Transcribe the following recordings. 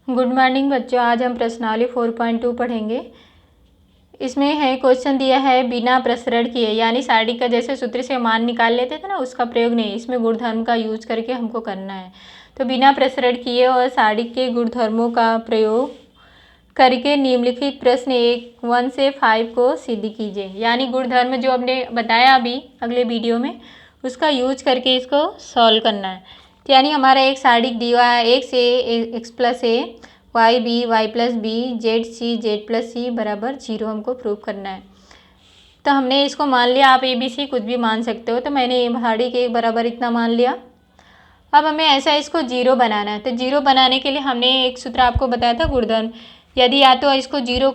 Good morning बच्चों। आज हम प्रश्नावली 4.2 पढ़ेंगे। इसमें है क्वेश्चन दिया है बिना प्रसरण किए, यानी सारणी का जैसे सूत्र से मान निकाल लेते थे ना, उसका प्रयोग नहीं, इसमें गुणधर्म का यूज करके हमको करना है। तो बिना प्रसरण किए और सारणी के गुणधर्मों का प्रयोग करके निम्नलिखित प्रश्न 1 से 5 को सिद्ध कीजिए। यानी गुणधर्म जो हमने बताया अभी अगले वीडियो में, उसका यूज करके इसको सॉल्व करना है। तो यानी हमारा एक सारणी दी हुआ है, एक से X plus A, Y B, Y plus B, Z C, Z plus C बराबर 0 हमको प्रूव करना है। तो हमने इसको मान लिया, आप ए बी सी कुछ भी मान सकते हो। तो मैंने ये सारणी के बराबर इतना मान लिया। अब हमें ऐसा इसको 0 बनाना है। तो 0 बनाने के लिए हमने एक सूत्र आपको बताया था गुणधर्म। यदि या तो इसको 0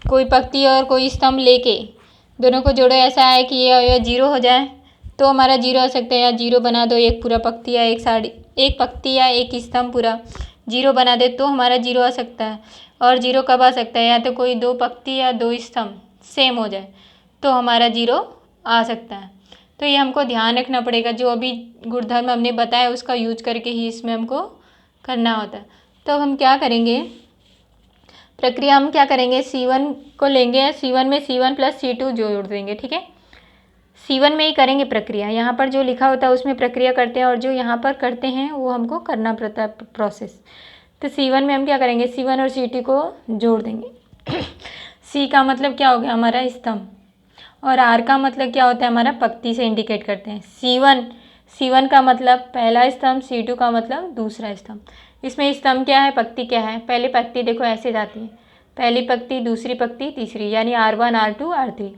कोई पंक्ति और कोई स्तंभ लेके दोनों को जोड़ो, ऐसा है कि ये 0 हो जाए तो हमारा 0 आ सकता है। या 0 बना दो, एक पूरा पंक्ति या एक पंक्ति या एक स्तंभ पूरा 0 बना दे तो हमारा 0 आ सकता है। और 0 कब आ सकता है? या तो कोई 2 पंक्ति या 2 स्तंभ सेम हो जाए तो हमारा 0 आ सकता है। तो ये हमको ध्यान रखना पड़ेगा। जो अभी गुणधर्म हमने बताया उसका यूज करके ही इसमें हमको करना होता है। तो हम क्या करेंगे, प्रक्रिया हम क्या करेंगे, C1 को लेंगे, C1 में C1 प्लस C2 जोड़ देंगे। ठीक है, C1 में ही करेंगे प्रक्रिया। यहाँ पर जो लिखा होता है उसमें प्रक्रिया करते हैं और जो यहाँ पर करते हैं वो हमको करना पड़ता है प्रोसेस। तो C1 में हम क्या करेंगे, C1 और C2 को जोड़ देंगे। C का मतलब क्या हो गया, हमारा स्तंभ, और R का मतलब क्या होता है, हमारा पंक्ति से इंडिकेट करते हैं। C1 का मतलब पहला स्तंभ, C2 का मतलब दूसरा स्तंभ। इसमें स्तंभ क्या है, पंक्ति क्या है? पहली पंक्ति देखो ऐसे जाती है, पहली पंक्ति, दूसरी पंक्ति, तीसरी, यानी R1 R2 R3।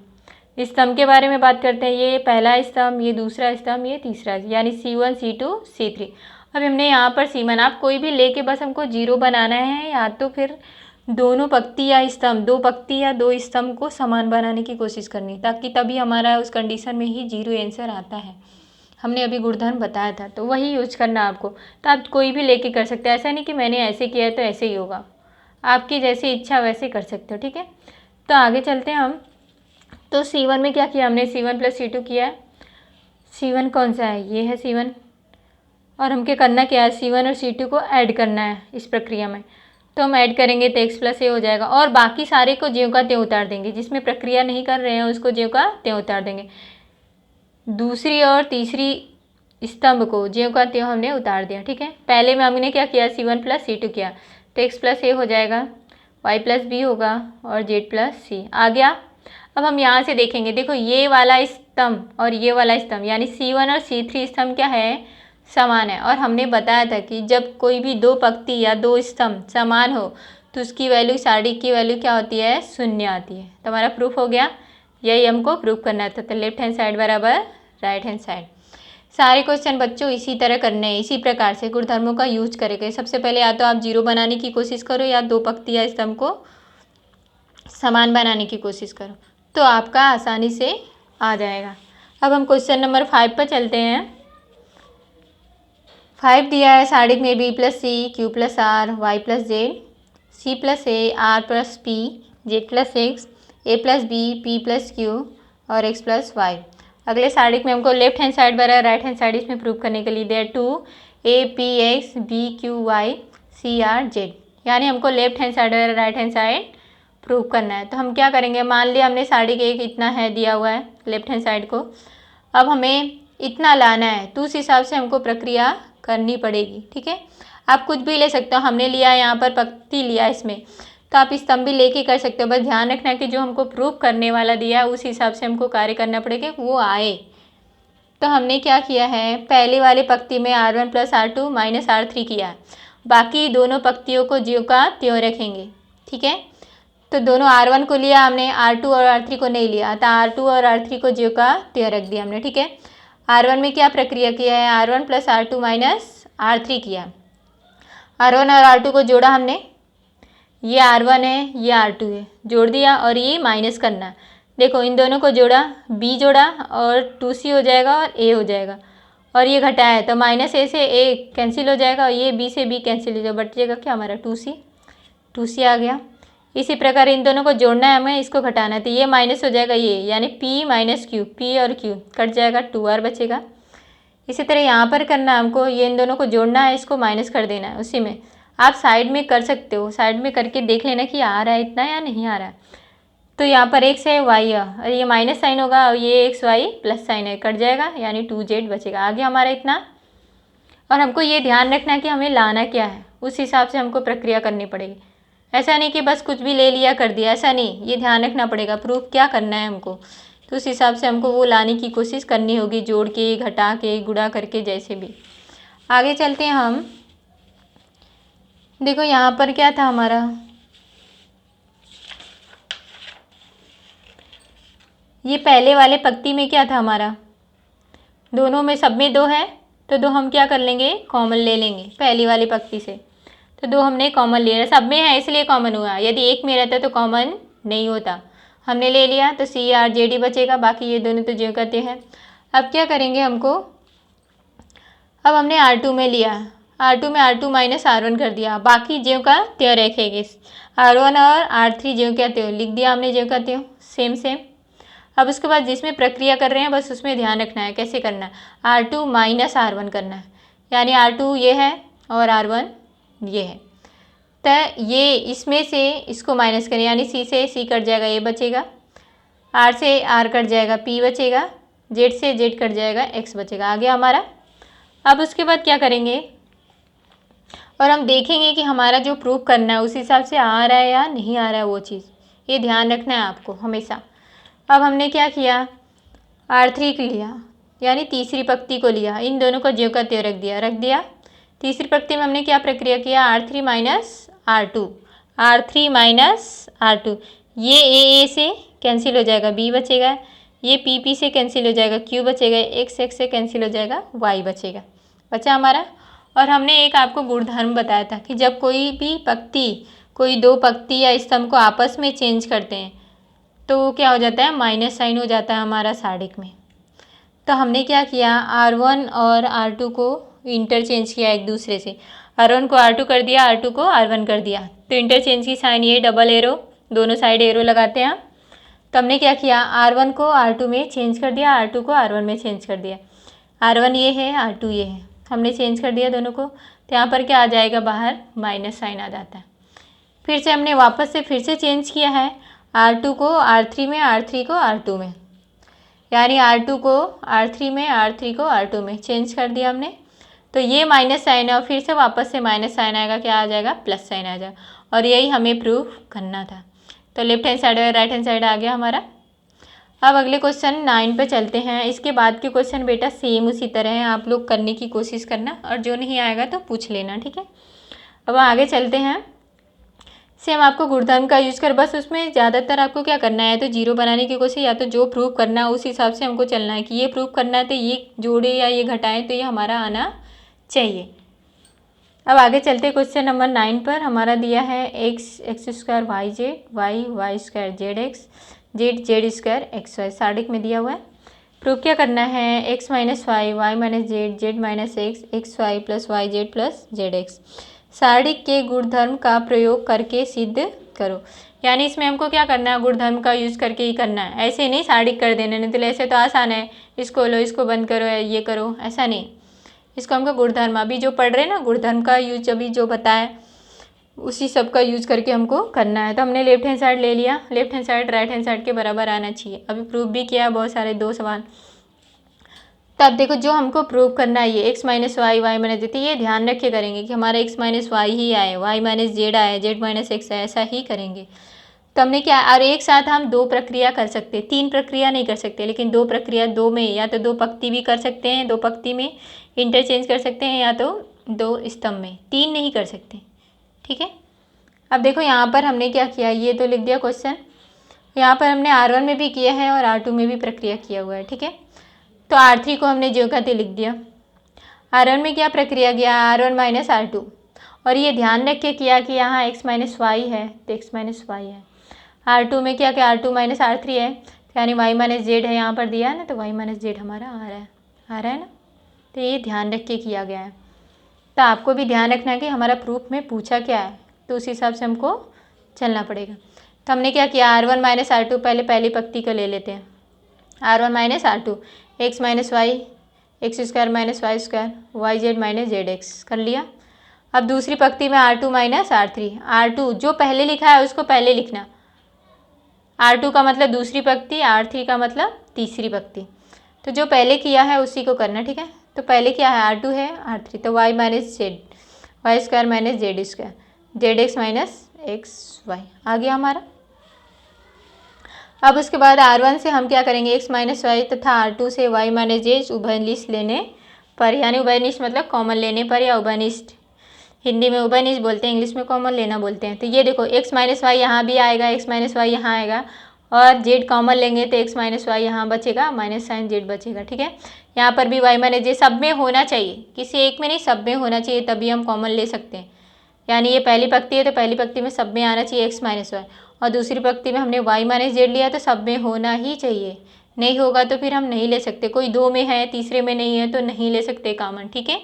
स्तंभ के बारे में बात करते हैं, ये पहला स्तंभ, ये दूसरा स्तंभ, ये तीसरा, यानी C1 C2 C3। अब हमने यहाँ पर C1 आप कोई भी लेके बस हमको 0 बनाना है, या तो फिर दोनों पंक्ति या स्तंभ, 2 पंक्ति या 2 स्तंभ को समान बनाने की कोशिश करनी, ताकि तभी हमारा उस कंडीशन में ही 0 आंसर आता है। हमने अभी गुणधर्म बताया था, तो वही यूज करना आपको। तो आप कोई भी लेके कर सकते हैं, ऐसा नहीं कि मैंने ऐसे किया है तो ऐसे ही होगा। आपकी जैसी इच्छा वैसे कर सकते हो। ठीक है, तो आगे चलते हैं हम। तो C1 में क्या किया हमने, C1 प्लस C2 किया है। C1 कौन सा है, ये है C1, और हमके करना क्या है, C1 और C2 को ऐड करना है इस प्रक्रिया में। तो हम ऐड करेंगे तो x प्लस ए हो जाएगा, और बाकी सारे को ज्यों का त्यों उतार देंगे। जिसमें प्रक्रिया नहीं कर रहे हैं उसको ज्यों का त्यों उतार देंगे। दूसरी और तीसरी स्तंभ को ज्यों का त्यों हमने उतार दिया। ठीक है, पहले में हमने क्या किया, C1 प्लस C2 किया, तो x प्लस ए हो जाएगा, y प्लस बी होगा, और z प्लस सी आ गया। अब हम यहाँ से देखेंगे, देखो ये वाला स्तंभ और ये वाला स्तंभ, यानी C1 और C3 स्तंभ क्या है, समान है। और हमने बताया था कि जब कोई भी 2 पंक्ति या 2 स्तंभ समान हो तो उसकी वैल्यू, सारणी की वैल्यू क्या होती है, 0 आती है। तो हमारा प्रूफ हो गया, यही हमको प्रूफ करना था। तो लेफ्ट हैंड साइड बराबर राइट हैंड साइड। सारे क्वेश्चन बच्चों इसी तरह करने हैं, इसी प्रकार से गुणधर्मों का यूज करेंगे। सबसे पहले या तो आप 0 बनाने की कोशिश करो, या 2 पंक्ति या स्तंभ को समान बनाने की कोशिश करो, तो आपका आसानी से आ जाएगा। अब हम क्वेश्चन नंबर 5 पर चलते हैं। 5 दिया है, सारणी में b plus C, Q plus R, Y plus Z, C plus A, R plus P, Z plus X, A plus B, P plus Q, और एक्स प्लस वाई। अगले सारणी में हमको लेफ्ट हैंड साइड बराबर राइट हैंड साइड इसमें prove करने के लिए दिया 2 A P X, B Q Y, C R Z, यानी हमको लेफ्ट हैंड साइड बराबर राइट हैंड साइड प्रूव करना है। तो हम क्या करेंगे, मान लिया हमने सारणी के एक इतना है दिया हुआ है लेफ्ट हैंड साइड को, अब हमें इतना लाना है, तो उस हिसाब से हमको प्रक्रिया करनी पड़ेगी। ठीक है, आप कुछ भी ले सकते हो, हमने लिया यहाँ पर पंक्ति लिया इसमें, तो आप स्तंभ भी लेके कर सकते हो। बस ध्यान रखना कि जो हमको प्रूव करने वाला दिया है उस हिसाब से हमको कार्य करना पड़ेगा, वो आए। तो हमने क्या किया है, पहले वाले पंक्ति में R1 plus R2 minus R3 किया है, बाकी दोनों पंक्तियों को ज्यों का त्यों रखेंगे। ठीक है, तो दोनों R1 को लिया हमने, R2 और R3 को नहीं लिया, तो R2 और R3 को ज्यों का त्यों रख दिया हमने। ठीक है, R1 में क्या प्रक्रिया किया है, R1 plus R2 minus R3 किया, R1 और R2 को जोड़ा हमने, ये R1 है ये R2 है, जोड़ दिया, और ये माइनस करना। देखो इन दोनों को जोड़ा, B जोड़ा और 2C हो जाएगा और A हो जाएगा, और ये घटाया है तो माइनस A से A कैंसिल हो जाएगा, और ये B से B कैंसिल हो जाएगा, बचेगा क्या हमारा 2C आ गया। इसी प्रकार इन दोनों को जोड़ना है हमें, इसको घटाना है, तो ये माइनस हो जाएगा ये, यानी P माइनस Q, P और Q कट जाएगा, 2R बचेगा। इसी तरह यहाँ पर करना हमको, ये इन दोनों को जोड़ना है, इसको माइनस कर देना है उसी में। आप साइड में कर सकते हो, साइड में करके देख लेना कि आ रहा है इतना या नहीं आ रहा है। तो यहाँ पर x है, y है, और ये माइनस साइन होगा और ये x y प्लस साइन है, कट जाएगा, यानी 2z बचेगा। आगे हमारा इतना। और हमको ये ध्यान रखना है कि हमें लाना क्या है, उस हिसाब से हमको प्रक्रिया करनी पड़ेगी। ऐसा नहीं कि बस कुछ भी ले लिया कर दिया, ऐसा नहीं, ये ध्यान रखना पड़ेगा प्रूफ क्या करना है हमको, तो उस हिसाब से हमको वो लाने की कोशिश करनी होगी, जोड़ के, घटा के, गुणा करके, जैसे भी। आगे चलते हैं हम। देखो यहाँ पर क्या था हमारा, ये पहले वाले पंक्ति में क्या था हमारा, दोनों में, सब में 2 है, तो 2 हम क्या कर लेंगे, कॉमन ले लेंगे पहली वाली पंक्ति से। तो 2 हमने कॉमन ले लिया, सब में है इसलिए कॉमन हुआ, यदि एक में रहता तो कॉमन नहीं होता। हमने ले लिया तो CRZD बचेगा, बाकी ये दोनों तो ज्यों कहते हैं। अब क्या करेंगे हमको, अब हमने R2 में लिया, R2 में R2 माइनस R1 कर दिया, बाकी ज्यों का त्यों रखेंगे। R1 और R3 ज्यों का त्यों लिख दिया हमने, ज्यों का त्यों सेम सेम। अब उसके बाद जिसमें प्रक्रिया कर रहे हैं बस उसमें ध्यान रखना है कैसे करना है, R2 माइनस R1 करना है, यानी R2 ये है और R1 ये है। तो ये इसमें से इसको माइनस करें, यानी C से C कट जाएगा, ये बचेगा, R से R कट जाएगा, P बचेगा, Z से Z कट जाएगा, X बचेगा। आ गया हमारा। अब उसके बाद क्या करेंगे, और हम देखेंगे कि हमारा जो प्रूफ करना है उस हिसाब से आ रहा है या नहीं आ रहा है, वो चीज़ ये ध्यान रखना है आपको हमेशा। अब हमने क्या किया, R3 को लिया, यानी तीसरी पंक्ति को लिया, इन दोनों को ज्यों का त्यों रख दिया। तीसरी पंक्ति में हमने क्या प्रक्रिया किया, R3 minus R2, R3 minus R2, ये A से कैंसिल हो जाएगा, B बचेगा, ये PP से कैंसिल हो जाएगा, Q बचेगा, X से कैंसिल हो जाएगा, Y बचेगा, बचा हमारा। और हमने एक आपको गुणधर्म बताया था कि जब कोई भी पंक्ति, कोई 2 पंक्ति या स्तंभ को आपस में चेंज करते हैं तो क्या हो जाता है, माइनस साइन हो जाता है हमारा सारिक में। तो हमने क्या किया, R1 और R2 को इंटरचेंज किया एक दूसरे से, R1 को R2 कर दिया, R2 को R1 कर दिया, तो इंटरचेंज की साइन ये डबल एरो, दोनों साइड एरो लगाते हैं। तो हमने क्या किया, R1 को R2 में चेंज कर दिया, R2 को R1 में चेंज कर दिया, R1 ये है, R2 ये है, हमने चेंज कर दिया दोनों को, तो यहाँ पर क्या आ जाएगा, बाहर माइनस साइन आ जाता है। फिर से हमने वापस से फिर से चेंज किया है, R2 को R3 में, R3 को R2 में, यानी R2 को R3 में, R3 को R2 में चेंज कर दिया हमने। तो ये माइनस साइन है और फिर से वापस से माइनस साइन आएगा, क्या आ जाएगा, प्लस साइन आ जाएगा, और यही हमें प्रूफ करना था। तो लेफ्ट हैंड साइड और राइट हैंड साइड आ गया हमारा। अब अगले क्वेश्चन 9 पे चलते हैं। इसके बाद के क्वेश्चन बेटा सेम उसी तरह हैं, आप लोग करने की कोशिश करना, और जो नहीं आएगा तो पूछ लेना, ठीक है। अब आगे चलते हैं। सेम आपको गुणधर्म का यूज कर, बस उसमें ज़्यादातर आपको क्या करना है, तो जीरो बनाने की कोशिश, या तो जो प्रूफ करना है उस हिसाब से हमको चलना है कि ये प्रूफ करना है तो ये जोड़े या ये घटाएं तो ये हमारा आना चाहिए। अब आगे चलते क्वेश्चन नंबर 9 पर। हमारा दिया है x square Y Z, Y square Z X, Z square X Y, सारिक में दिया हुआ है। प्रूफ क्या करना है, x minus Y, Y minus Z, Z minus X, X Y plus Y Z plus Z X, सारिक के गुणधर्म का प्रयोग करके सिद्ध करो। यानी इसमें हमको क्या करना है, गुणधर्म का यूज़ करके ही करना है, ऐसे नहीं सारिक कर देना, नहीं तो ऐसे तो आसान है, इसको लो, इसको बंद करो, ये करो, ऐसा नहीं। इसको हमको गुणधर्म, अभी जो पढ़ रहे हैं ना, गुणधर्म का यूज अभी जो बताया उसी सब का यूज करके हमको करना है। तो हमने लेफ्ट हैंड साइड ले लिया, left hand side right hand side के बराबर आना चाहिए। अभी प्रूफ भी किया बहुत सारे, 2 सवाल। तब देखो जो हमको प्रूव करना है, ये x minus Y, Y minus Z, ये ध्यान रखे करेंगे कि हमारा x माइनस वाई ही आए, वाई माइनस जेड आए, जेड माइनस एक्स आए, ऐसा ही करेंगे। तो हमने क्या, और एक साथ हम 2 प्रक्रिया कर सकते, 3 प्रक्रिया नहीं कर सकते, लेकिन 2 प्रक्रिया, 2 में या तो 2 पंक्ति भी कर सकते हैं, 2 पंक्ति में इंटरचेंज कर सकते हैं, या तो 2 स्तंभ में, 3 नहीं कर सकते, ठीक है। अब देखो यहाँ पर हमने क्या किया, ये तो लिख दिया क्वेश्चन, यहाँ पर हमने R1 में भी किया है और R2 में भी प्रक्रिया किया हुआ है, ठीक है। तो R3 को हमने ज्यों का त्यों लिख दिया। R1 में क्या प्रक्रिया किया, R1 माइनस R2, और ये ध्यान रख के किया कि यहाँ x माइनस वाई है तो x माइनस वाई है। R2 में क्या क्या, R2 माइनस R3 है, यानी y माइनस जेड है, यहाँ पर दिया है ना, तो y माइनस जेड हमारा आ रहा है ना। तो ये ध्यान रख के किया गया है। तो आपको भी ध्यान रखना है कि हमारा प्रूफ में पूछा क्या है, तो उस हिसाब से हमको चलना पड़ेगा। तो हमने क्या किया, R1 माइनस R2, पहले पहली पंक्ति को ले लेते हैं, R1 minus R2, X minus Y, X square minus Y square, Y Z minus Z X कर लिया। अब दूसरी पंक्ति में R2 माइनस R3, R2 जो पहले लिखा है उसको पहले लिखना, R2 का मतलब दूसरी पंक्ति, R3 का मतलब तीसरी पंक्ति। तो जो पहले किया है उसी को करना, ठीक है। तो पहले क्या है, R2 है, R3, तो y minus Z, Y square minus Z square, Z X minus X Y आ गया हमारा। अब उसके बाद R1 से हम क्या करेंगे, x माइनस वाई तथा R2 से y माइनस जेड उभयनिष्ठ लेने पर, यानी उभयनिष्ठ मतलब कॉमन लेने पर, या उभयनिष्ठ हिंदी में उभयनिष्ठ बोलते हैं, इंग्लिश में कॉमन लेना बोलते हैं। तो ये देखो x माइनस वाई यहाँ भी आएगा, x माइनस वाई यहाँ आएगा, और z कॉमन लेंगे तो x माइनस वाई यहाँ बचेगा, माइनस साइन z बचेगा, ठीक है। यहाँ पर भी y माइनस जेड सब में होना चाहिए, किसी एक में नहीं, सब में होना चाहिए, तभी हम कॉमन ले सकते हैं। यानी ये पहली पंक्ति है तो पहली पंक्ति में सब में आना चाहिए x माइनस वाई, और दूसरी पंक्ति में हमने y माइनस जेड लिया तो सब में होना ही चाहिए, नहीं होगा तो फिर हम नहीं ले सकते। कोई दो में है तीसरे में नहीं है तो नहीं ले सकते कॉमन, ठीक है।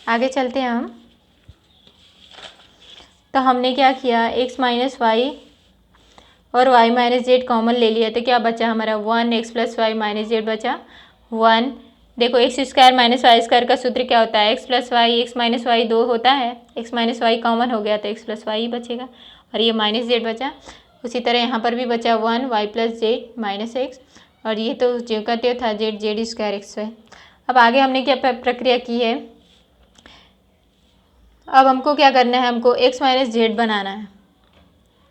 आगे चलते हैं हम। तो हमने क्या किया, x माइनस वाई और y माइनस जेड कॉमन ले लिया, तो क्या बचा हमारा 1x plus Y minus Z बचा 1। देखो X square minus Y square का सूत्र क्या होता है, X plus Y, X minus Y 2 होता है, एक्स माइनस वाई कॉमन हो गया तो एक्स प्लस वाई बचेगा, और ये माइनस जेड बचा। उसी तरह यहाँ पर भी बचा 1 Y plus Z minus X, और ये तो जो कहते था Z, Z square X Y. अब आगे हमने क्या प्रक्रिया की है, अब हमको क्या करना है, हमको एक्स माइनस जेड बनाना है।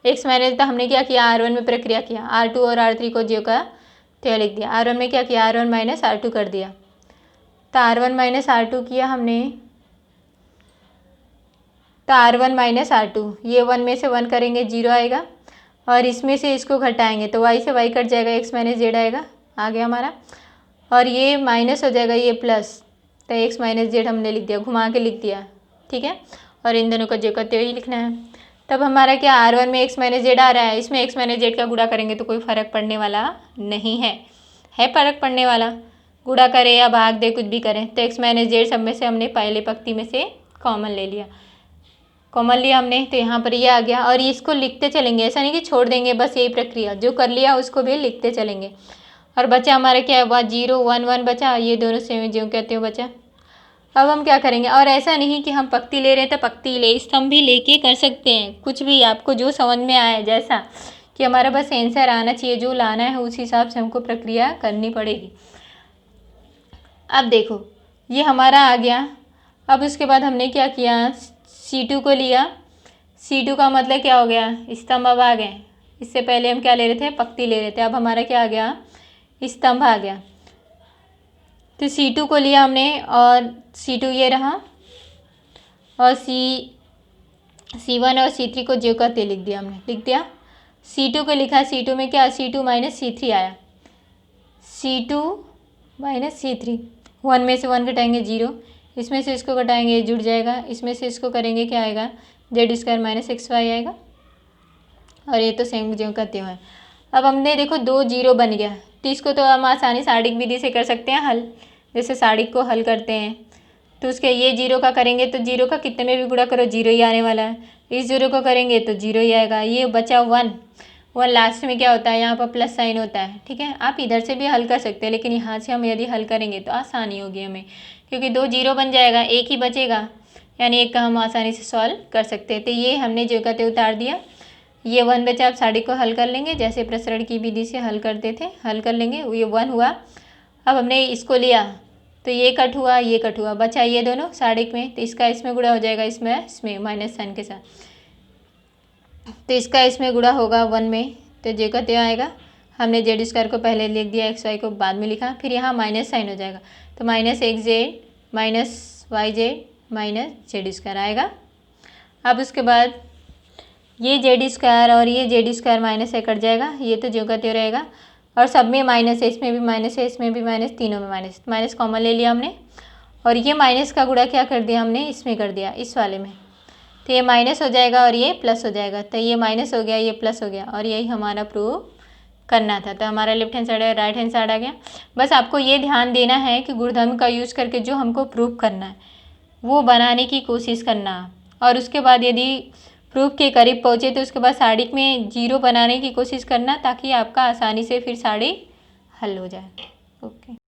एक्स माइनस, तो हमने क्या किया, R1 में प्रक्रिया किया, R2 और R3 को जो का त्यो लिख दिया। R1 में क्या किया, R1 माइनस R2 कर दिया, तो R1 माइनस R2 किया हमने, तो R1 माइनस R2, ये 1 में से 1 करेंगे 0 आएगा, और इसमें से इसको घटाएंगे तो y से y कट जाएगा, x माइनस जेड आएगा, आ गया हमारा, और ये माइनस हो जाएगा, ये प्लस, तो x माइनस जेड हमने लिख दिया, घुमा के लिख दिया, ठीक है। और इन दोनों का जो करते हुए लिखना है। तब हमारा क्या, R1 में x माइनस जेड आ रहा है, इसमें x माइनस जेड का गुणा करेंगे तो कोई फ़र्क पड़ने वाला नहीं है फ़र्क पड़ने वाला, गुणा करें या भाग दे कुछ भी करें। तो x माइनस जेड सब में से हमने पहले पंक्ति में से कॉमन ले लिया, कॉमन लिया हमने, तो यहाँ पर ये आ गया, और इसको लिखते चलेंगे, ऐसा नहीं कि छोड़ देंगे, बस यही प्रक्रिया जो कर लिया उसको भी लिखते चलेंगे। और बचा हमारा क्या है, 0 1 1 बचा, ये दोनों सेम जो कहते हो बचा। अब हम क्या करेंगे, और ऐसा नहीं कि हम पंक्ति ले रहे हैं तो पंक्ति ले, स्तंभ भी लेके कर सकते हैं, कुछ भी आपको जो समझ में आए, जैसा कि हमारा बस आंसर आना चाहिए, जो लाना है उस हिसाब से हमको प्रक्रिया करनी पड़ेगी। अब देखो ये हमारा आ गया। अब उसके बाद हमने क्या किया, C2 को लिया, C2 का मतलब क्या हो गया, स्तंभ अब आ गए। इससे पहले हम क्या ले रहे थे, पंक्ति ले रहे थे, अब हमारा क्या आ गया, स्तंभ आ गया। तो C2 को लिया हमने, और C2 ये रहा, और C1 और C3 को जो का ते लिख दिया हमने, लिख दिया। C2 को लिखा, C2 में क्या, C2 माइनस C3 आया, C2 माइनस C3, 1 में से 1 घटाएंगे 0, इसमें से इसको घटाएंगे जुड़ जाएगा, इसमें से इसको करेंगे क्या आएगा, Z square minus X Y आएगा, और ये तो सेम जो का त्यों है। अब हमने देखो 2 0 बन गया, तो इसको तो हम आसानी साड़िक विधि से कर सकते हैं हल, जैसे साड़िक को हल करते हैं। तो उसके ये 0 का करेंगे तो 0 का कितने में भी गुणा करो 0 ही आने वाला है, इस 0 को करेंगे तो 0 ही आएगा। ये बचा 1 लास्ट में क्या होता है, यहाँ पर प्लस साइन होता है, ठीक है। आप इधर से भी हल कर सकते हैं, लेकिन यहाँ से हम यदि हल करेंगे तो आसानी होगी हमें, क्योंकि 2 0 बन जाएगा, एक ही बचेगा, यानी एक का हम आसानी से सॉल्व कर सकते हैं। तो ये हमने जो कहते उतार दिया, ये 1 बचा, आप साड़ी को हल कर लेंगे जैसे प्रसरण की विधि से हल करते थे, हल कर लेंगे, ये 1 हुआ। अब हमने इसको लिया तो ये कट हुआ, ये कट हुआ, बचा ये दोनों साड़िक में, तो इसका इसमें गुणा हो जाएगा, इसमें माइनस साइन के साथ, तो इसका इसमें गुणा होगा 1 में, तो जे का त्यो आएगा। हमने जेड स्क्वायर को पहले लिख दिया, एक्स वाई को बाद में लिखा, फिर यहाँ माइनस साइन हो जाएगा, तो minus X Z minus Y Z minus Z square आएगा। अब उसके बाद ये जेड स्क्वायर और ये जेड स्क्वायर माइनस से कट जाएगा, ये तो जो का त्यो रहेगा, और सब में माइनस है, इसमें भी माइनस है, इसमें भी माइनस, तीनों में माइनस, माइनस कॉमन ले लिया हमने, और ये माइनस का गुणा क्या कर दिया हमने, इसमें कर दिया, इस वाले में, तो ये माइनस हो जाएगा और ये प्लस हो जाएगा, तो ये माइनस हो गया, ये प्लस हो गया, और यही हमारा प्रूव करना था। तो हमारा लेफ्ट हैंड साइड और राइट हैंड साइड आ गया। बस आपको ये ध्यान देना है कि गुणधर्म का यूज़ करके जो हमको प्रूव करना है वो बनाने की कोशिश करना, और उसके बाद यदि प्रूफ के करीब पहुँचे तो उसके बाद साड़ी में 0 बनाने की कोशिश करना, ताकि आपका आसानी से फिर साड़ी हल हो जाए। ओके।